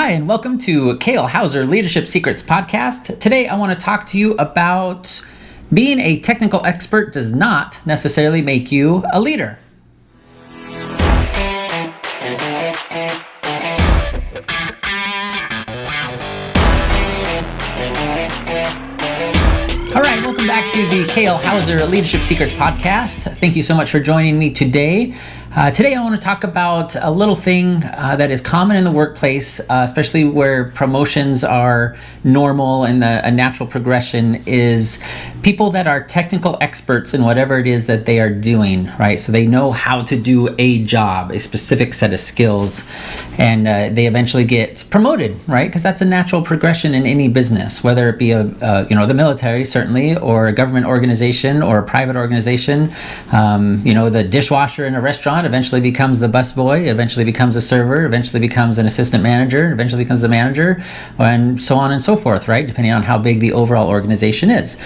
Hi, and welcome to Kale Houser Leadership Secrets podcast. Today, I want to talk to you about being a technical expert does not necessarily make you a leader. All right, welcome back to the Kale Houser Leadership Secrets podcast. Thank you so much for joining me today. Today I want to talk about a little thing that is common in the workplace, especially where promotions are normal and a natural progression is people that are technical experts in whatever it is that they are doing, right? So they know how to do a job, a specific set of skills, and they eventually get promoted, right? Because that's a natural progression in any business, whether it be the military certainly, or a government organization or a private organization. The dishwasher in a restaurant eventually becomes the busboy, eventually becomes a server, eventually becomes an assistant manager, eventually becomes the manager, and so on and so forth, right? Depending on how big the overall organization is.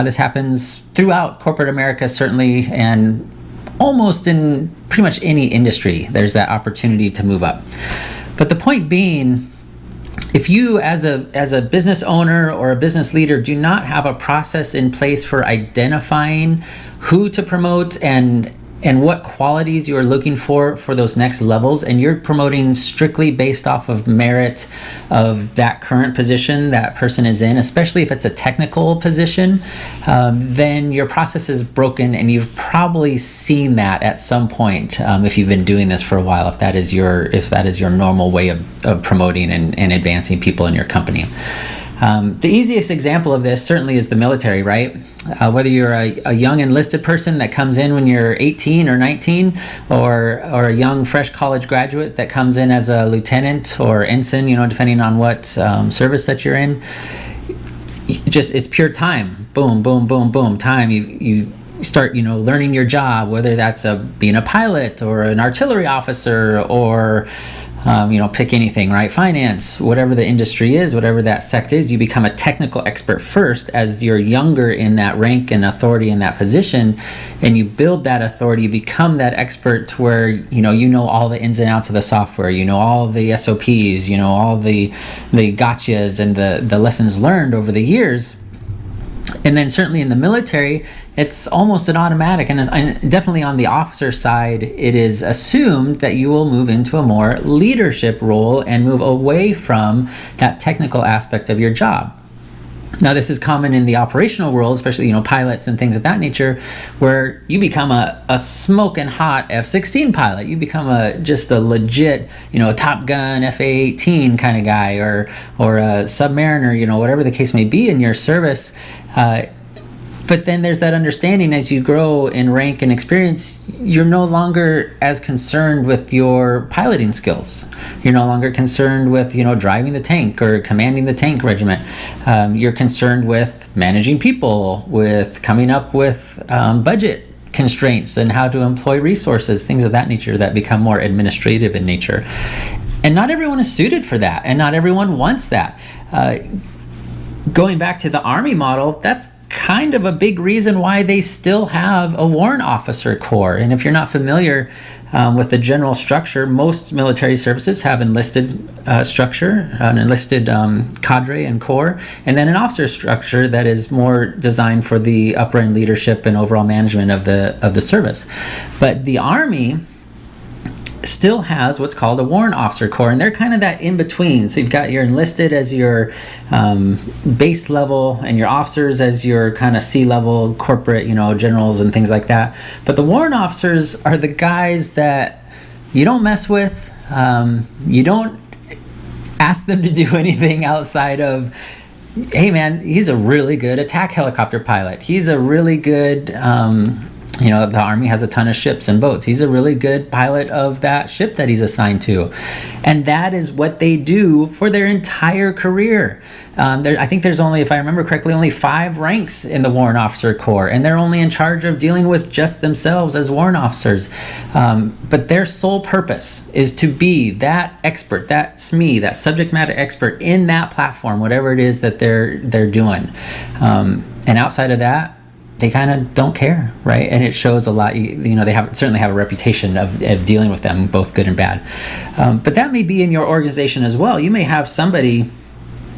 This happens throughout corporate America, certainly, and almost in pretty much any industry, there's that opportunity to move up. But the point being, if you as a business owner or a business leader do not have a process in place for identifying who to promote and what qualities you are looking for those next levels, and you're promoting strictly based off of merit of that current position that person is in, especially if it's a technical position, then your process is broken, and you've probably seen that at some point if you've been doing this for a while, if that is your normal way of promoting and advancing people in your company. The easiest example of this certainly is the military, right? Whether you're a young enlisted person that comes in when you're 18 or 19, or a young fresh college graduate that comes in as a lieutenant or ensign, depending on what service that you're in, it's pure time. Boom, boom, boom, boom, time. You start, learning your job, whether that's being a pilot or an artillery officer or pick anything, right? Finance, whatever the industry is, whatever that sect is, you become a technical expert first as you're younger in that rank and authority in that position, and you build that authority, you become that expert to where, you know all the ins and outs of the software, all the SOPs, all the gotchas and the lessons learned over the years. And then certainly in the military, it's almost an automatic, and definitely on the officer side, it is assumed that you will move into a more leadership role and move away from that technical aspect of your job. Now, this is common in the operational world, especially, pilots and things of that nature, where you become a smoking hot F-16 pilot. You become just a legit, Top Gun F-A-18 kind of guy, or a submariner, whatever the case may be in your service. But then there's that understanding as you grow in rank and experience, you're no longer as concerned with your piloting skills. You're no longer concerned with, driving the tank or commanding the tank regiment. You're concerned with managing people, with coming up with budget constraints and how to employ resources, things of that nature that become more administrative in nature. And not everyone is suited for that, and not everyone wants that. Going back to the Army model, that's kind of a big reason why they still have a warrant officer corps. And if you're not familiar with the general structure, most military services have enlisted structure, an enlisted cadre and corps, and then an officer structure that is more designed for the upper end leadership and overall management of the service. But the Army still has what's called a warrant officer corps, and they're kind of that in between. So you've got your enlisted as your base level, and your officers as your kind of C-level corporate, generals and things like that. But the warrant officers are the guys that you don't mess with. You don't ask them to do anything outside of, hey man, he's a really good attack helicopter pilot. He's a really good the Army has a ton of ships and boats. He's a really good pilot of that ship that he's assigned to. And that is what they do for their entire career. I think there's only, if I remember correctly, only 5 ranks in the Warrant Officer Corps, and they're only in charge of dealing with just themselves as warrant officers. But their sole purpose is to be that expert, that SME, that subject matter expert in that platform, whatever it is that they're doing. And outside of that, they kind of don't care, right? And it shows a lot. They certainly have a reputation of dealing with them, both good and bad. But that may be in your organization as well. You may have somebody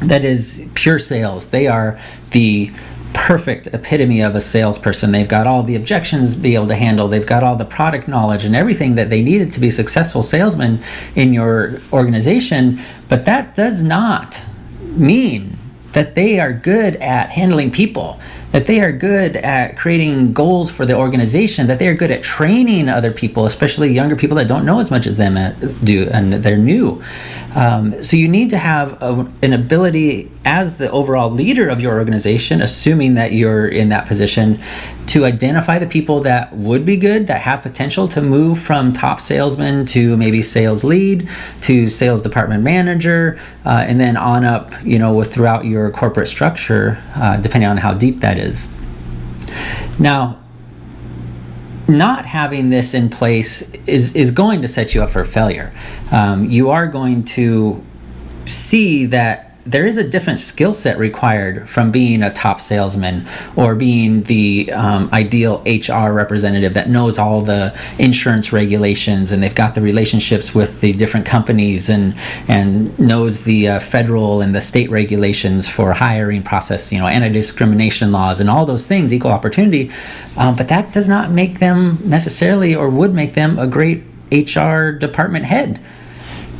that is pure sales. They are the perfect epitome of a salesperson. They've got all the objections to be able to handle. They've got all the product knowledge and everything that they needed to be successful salesmen in your organization. But that does not mean that they are good at handling people, that they are good at creating goals for the organization, that they are good at training other people, especially younger people that don't know as much as them do, and they're new. So you need to have an ability as the overall leader of your organization, assuming that you're in that position, to identify the people that would be good, that have potential to move from top salesman to maybe sales lead to sales department manager, and then on up, throughout your corporate structure, depending on how deep that is. Now, not having this in place is going to set you up for failure. You are going to see that there is a different skill set required from being a top salesman or being the ideal HR representative that knows all the insurance regulations and they've got the relationships with the different companies and knows the federal and the state regulations for hiring process, anti-discrimination laws and all those things, equal opportunity. But that does not make them necessarily, or would make them, a great HR department head.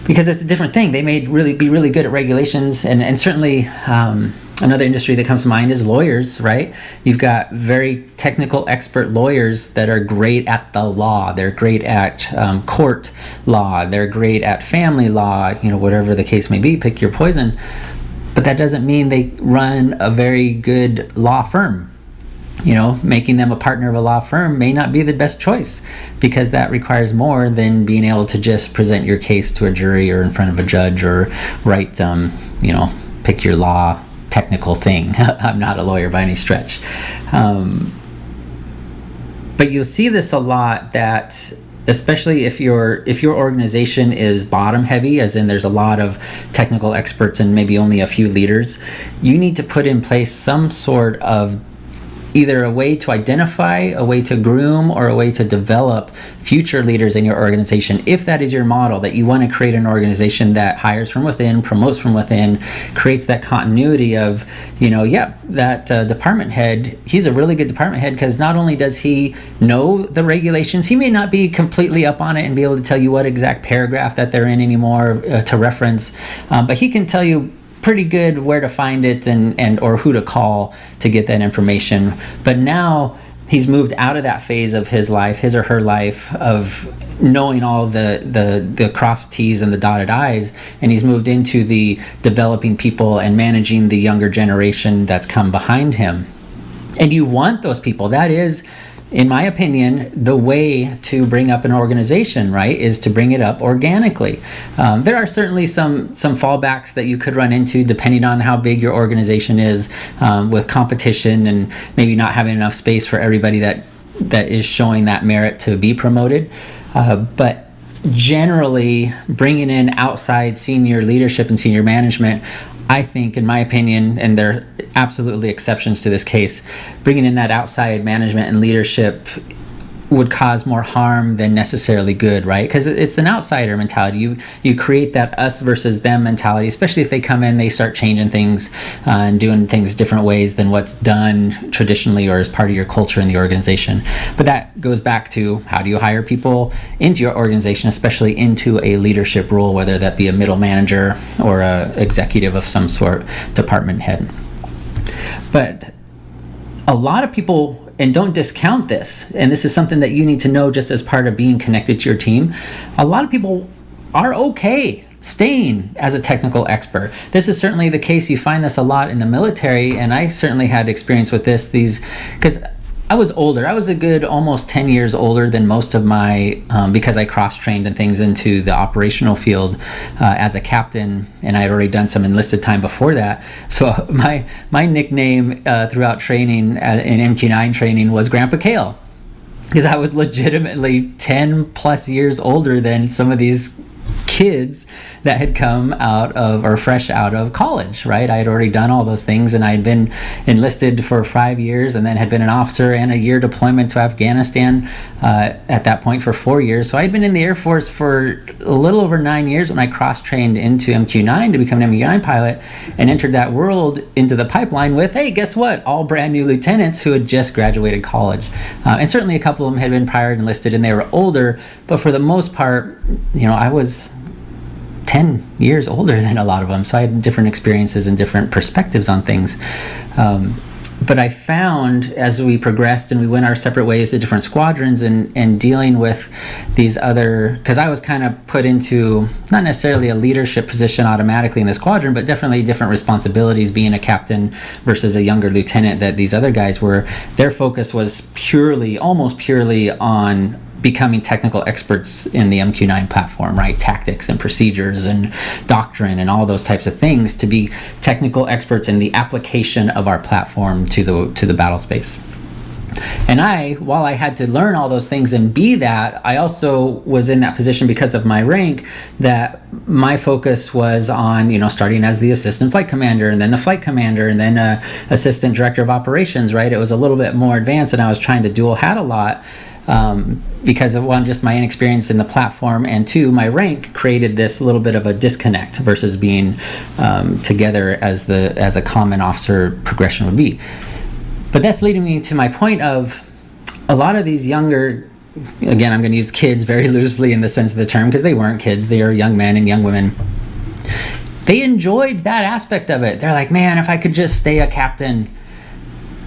Because it's a different thing. They may be really good at regulations, and certainly another industry that comes to mind is lawyers, right? You've got very technical expert lawyers that are great at the law. They're great at court law. They're great at family law, whatever the case may be, pick your poison. But that doesn't mean they run a very good law firm. Making them a partner of a law firm may not be the best choice, because that requires more than being able to just present your case to a jury or in front of a judge or write, pick your law technical thing. I'm not a lawyer by any stretch. But you'll see this a lot, that especially if your organization is bottom heavy, as in there's a lot of technical experts and maybe only a few leaders, you need to put in place some sort of either a way to identify, a way to groom, or a way to develop future leaders in your organization. If that is your model, that you want to create an organization that hires from within, promotes from within, creates that continuity of, that department head, he's a really good department head because not only does he know the regulations, he may not be completely up on it and be able to tell you what exact paragraph that they're in anymore to reference, but he can tell you pretty good where to find it and or who to call to get that information. But now he's moved out of that phase of his life, his or her life, of knowing all the crossed T's and the dotted I's, and he's moved into the developing people and managing the younger generation that's come behind him. And you want those people. That is, in my opinion, the way to bring up an organization, right, is to bring it up organically. There are certainly some fallbacks that you could run into depending on how big your organization is, with competition and maybe not having enough space for everybody that is showing that merit to be promoted. But generally, bringing in outside senior leadership and senior management, I think, in my opinion, and there are absolutely exceptions to this case, bringing in that outside management and leadership would cause more harm than necessarily good, right? Because it's an outsider mentality. You create that us versus them mentality, especially if they come in, they start changing things and doing things different ways than what's done traditionally or as part of your culture in the organization. But that goes back to, how do you hire people into your organization, especially into a leadership role, whether that be a middle manager or a executive of some sort, department head. But a lot of people, and don't discount this, and this is something that you need to know just as part of being connected to your team, a lot of people are okay staying as a technical expert. This is certainly the case. You find this a lot in the military, and I certainly had experience with this, because I was older. I was a good almost 10 years older than most of my, because I cross-trained and things into the operational field as a captain, and I had already done some enlisted time before that. So my nickname throughout training in MQ9 training was Grandpa Kale, because I was legitimately 10 plus years older than some of these kids that had come out of or fresh out of college, right? I had already done all those things, and I had been enlisted for 5 years and then had been an officer and a year deployment to Afghanistan at that point for 4 years. So I had been in the Air Force for a little over 9 years when I cross-trained into MQ-9 to become an MQ-9 pilot and entered that world into the pipeline with, hey, guess what? All brand new lieutenants who had just graduated college. And certainly a couple of them had been prior enlisted and they were older, but for the most part, I was 10 years older than a lot of them, so I had different experiences and different perspectives on things. But I found as we progressed and we went our separate ways to different squadrons and dealing with these other, because I was kind of put into not necessarily a leadership position automatically in the squadron, but definitely different responsibilities being a captain versus a younger lieutenant that these other guys were. Their focus was almost purely on becoming technical experts in the MQ-9 platform, right? Tactics and procedures and doctrine and all those types of things, to be technical experts in the application of our platform to the battle space. And while I had to learn all those things and be that, I also was in that position because of my rank that my focus was on, starting as the assistant flight commander and then the flight commander and then assistant director of operations, right? It was a little bit more advanced and I was trying to dual hat a lot. Because of one, just my inexperience in the platform, and two, my rank created this little bit of a disconnect versus being together as a common officer progression would be. But that's leading me to my point of a lot of these younger, again, I'm going to use kids very loosely in the sense of the term because they weren't kids, they are young men and young women. They enjoyed that aspect of it. They're like, man, if I could just stay a captain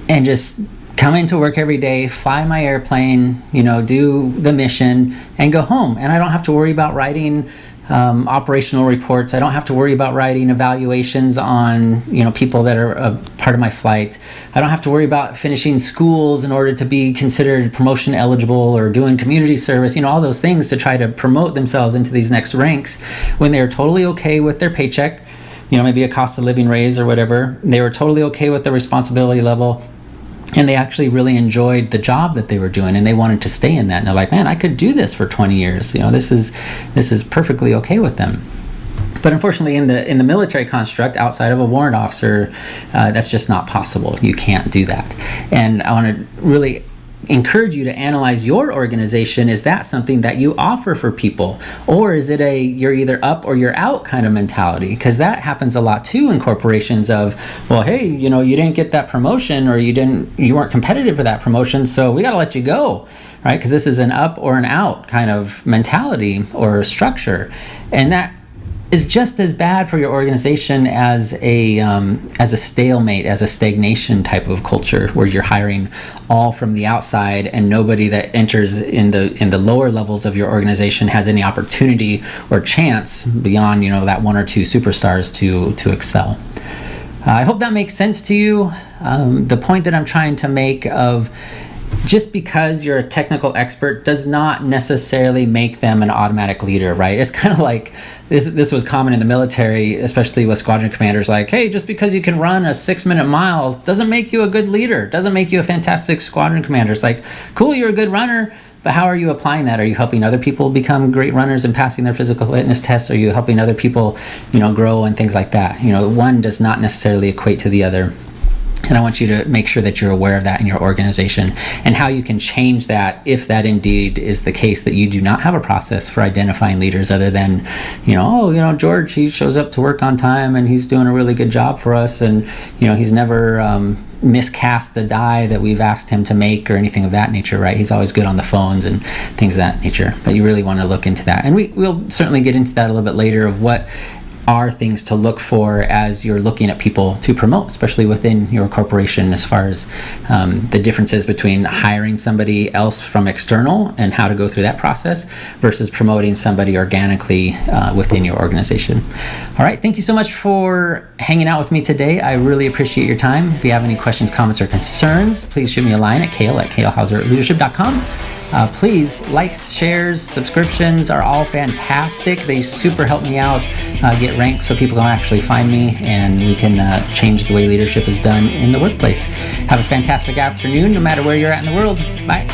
and just come into work every day, fly my airplane, do the mission and go home. And I don't have to worry about writing operational reports. I don't have to worry about writing evaluations on, people that are a part of my flight. I don't have to worry about finishing schools in order to be considered promotion eligible or doing community service, all those things to try to promote themselves into these next ranks when they're totally okay with their paycheck, maybe a cost of living raise or whatever. They were totally okay with the responsibility level. And they actually really enjoyed the job that they were doing, and they wanted to stay in that. And they're like, man, I could do this for 20 years. This is perfectly okay with them. But unfortunately, in the military construct, outside of a warrant officer, that's just not possible. You can't do that. And I want to really encourage you to analyze your organization. Is that something that you offer for people, or is it you're either up or you're out kind of mentality? Because that happens a lot too in corporations of, well, hey, you didn't get that promotion, or you weren't competitive for that promotion, so we got to let you go, right? Because this is an up or an out kind of mentality or structure, and that is just as bad for your organization as a stalemate, as a stagnation type of culture where you're hiring all from the outside and nobody that enters in the lower levels of your organization has any opportunity or chance beyond that one or two superstars to excel. I hope that makes sense to you. The point that I'm trying to make of just because you're a technical expert does not necessarily make them an automatic leader, right? It's kind of like this was common in the military, especially with squadron commanders, like, hey, just because you can run a 6-minute mile doesn't make you a good leader, doesn't make you a fantastic squadron commander. It's like, cool, you're a good runner, but how are you applying that? Are you helping other people become great runners and passing their physical fitness tests? Are you helping other people, grow and things like that? One does not necessarily equate to the other. And I want you to make sure that you're aware of that in your organization and how you can change that if that indeed is the case, that you do not have a process for identifying leaders other than, George, he shows up to work on time and he's doing a really good job for us, and, he's never miscast a die that we've asked him to make or anything of that nature, right? He's always good on the phones and things of that nature. But you really want to look into that. And we'll certainly get into that a little bit later of what are things to look for as you're looking at people to promote, especially within your corporation, as far as the differences between hiring somebody else from external and how to go through that process versus promoting somebody organically within your organization. All right, thank you so much for hanging out with me today. I really appreciate your time. If you have any questions, comments, or concerns, please shoot me a line at kalehouserleadership.com. Please, likes, shares, subscriptions are all fantastic. They super help me out get ranked so people can actually find me, and we can change the way leadership is done in the workplace. Have a fantastic afternoon, no matter where you're at in the world. Bye.